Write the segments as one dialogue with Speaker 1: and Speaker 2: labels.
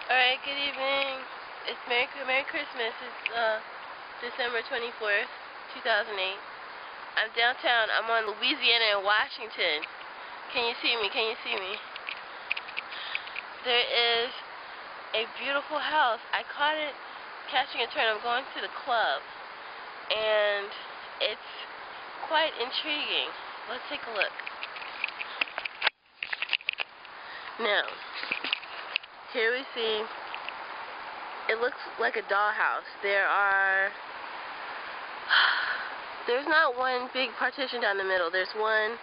Speaker 1: Alright, good evening. It's Merry Christmas. It's December 24th, 2008. I'm downtown. I'm on Louisiana and Washington. Can you see me? Can you see me? There is a beautiful house. I caught it catching a turn. I'm going to the club. And it's quite intriguing. Let's take a look. Now, here we see, it looks like a dollhouse. There's not one big partition down the middle. There's one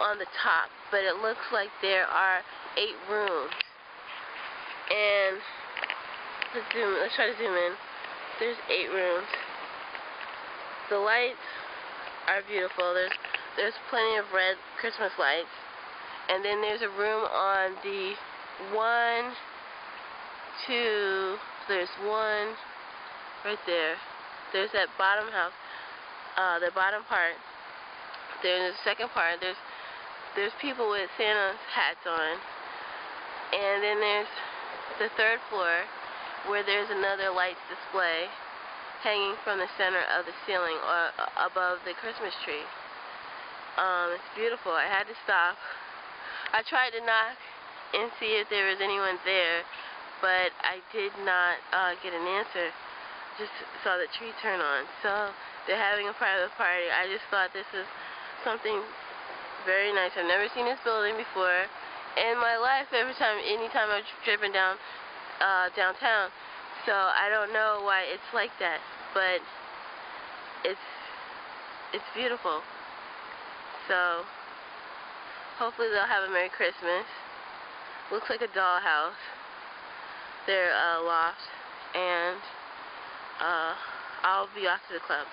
Speaker 1: on the top, but it looks like there are 8 rooms. And let's try to zoom in. There's 8 rooms. The lights are beautiful. There's plenty of red Christmas lights. And then there's a room on the there's one right there. There's that bottom house, the bottom part. There's the second part. There's people with Santa's hats on. And then there's the 3rd floor where there's another lights display hanging from the center of the ceiling or above the Christmas tree. It's beautiful. I had to stop. I tried to knock and see if there was anyone there, but I did not get an answer. Just saw the tree turn on. So they're having a private party. I just thought this is something very nice. I've never seen this building before in my life. Anytime I'm driven downtown. So I don't know why it's like that, but it's beautiful. So hopefully they'll have a Merry Christmas. Looks like a dollhouse. They're loft, and I'll be off to the club.